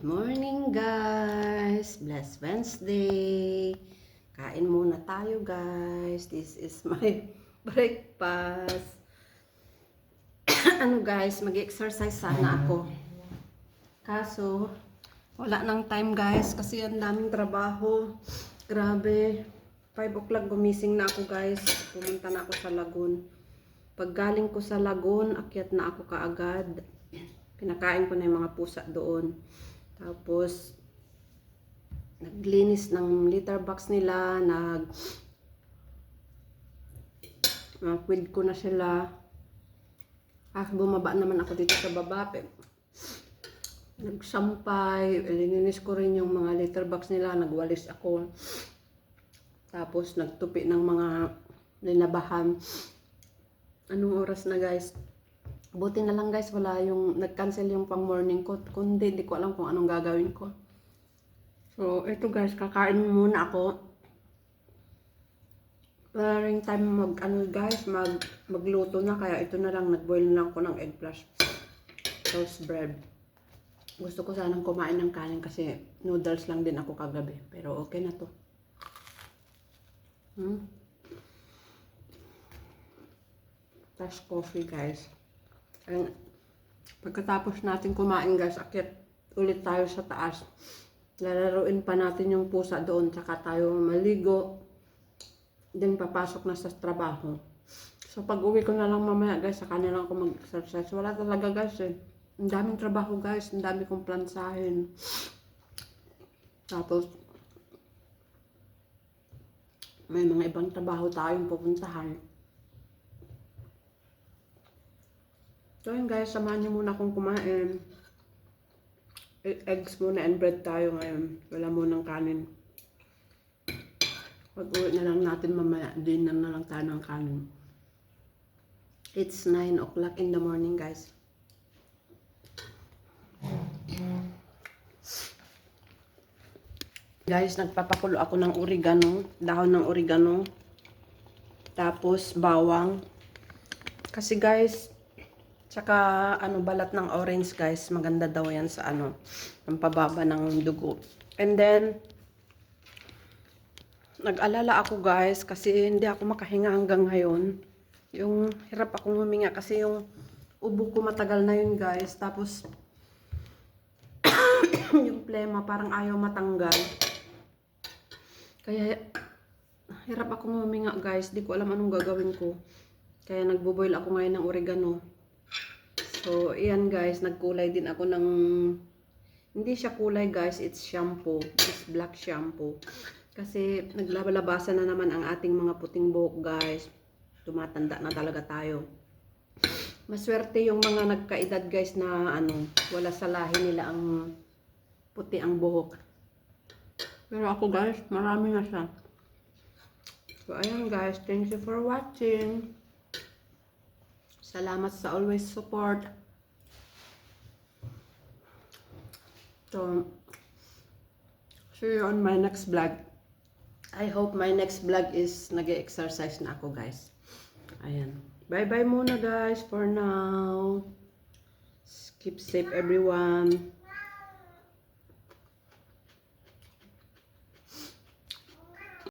Good morning guys! Blessed Wednesday! Kain muna tayo guys. This is my breakfast. Guys, mag-exercise sana ako. Kaso, wala nang time guys kasi ang daming trabaho. Grabe. 5 o'clock gumising na ako guys. Pumunta na ako sa lagoon. Pag galing ko sa lagoon, akyat na ako kaagad. Pinakain ko na yung mga pusa doon. Tapos, naglinis ng litter box nila. Quid ko na sila. Bumaba naman ako dito sa baba. Nagsampay. Lininis ko rin yung mga litter box nila. Nagwalis ako. Tapos, nagtupi ng mga linabahan. Anong oras na guys? Buti na lang guys, wala yung nag-cancel yung pang morning ko. Kundi hindi ko alam kung anong gagawin ko. So, ito guys, kakain muna ako. Wala rin time magluto na. Kaya ito na lang, nag-boil na lang ako ng egg plus toast bread. Gusto ko sanang kumain ng kanin kasi noodles lang din ako kagabi. Pero okay na to. Tapos coffee guys. Pagkatapos natin kumain guys, akyat ulit tayo sa taas. Lalaruin pa natin yung pusa doon, tsaka tayo maligo. Then papasok na sa trabaho. So pag uwi ko na lang mamaya guys, saka na lang ako mag-exercise. Wala talaga guys eh. Ang daming trabaho guys, ang dami kong plansahin. Tapos may mga ibang trabaho tayong pupuntahan. So yun guys, samahan niyo muna akong kumain. Eggs muna and bread tayo ngayon. Wala munang kanin. Pag-uwi na lang natin mamaya, dinner na lang tayo ng kanin. It's 9 o'clock in the morning guys. Guys, nagpapakulo ako ng oregano. Dahon ng oregano. Tapos bawang. Kasi guys, tsaka balat ng orange guys, maganda daw yan sa ang pababa ng dugo. And then nag-alala ako guys kasi hindi ako makahinga hanggang ngayon. Yung hirap akong huminga kasi yung ubo ko matagal na yun guys. Tapos yung plema parang ayaw matanggal. Kaya hirap akong huminga guys. Di ko alam anong gagawin ko. Kaya nagbo-boil ako ngayon ng oregano. So, ayan guys, nagkulay din ako ng, hindi siya kulay guys, it's shampoo, it's black shampoo. Kasi naglalabasan na naman ang ating mga puting buhok guys. Tumatanda na talaga tayo. Maswerte yung mga nagkaedad guys na wala sa lahi nila ang puti ang buhok. Pero ako guys, marami na siya. So, ayan guys, thank you for watching. Salamat sa always support. So, see you on my next vlog. I hope my next vlog is nag-exercise na ako guys. Ayan. Bye-bye muna guys for now. Keep safe everyone.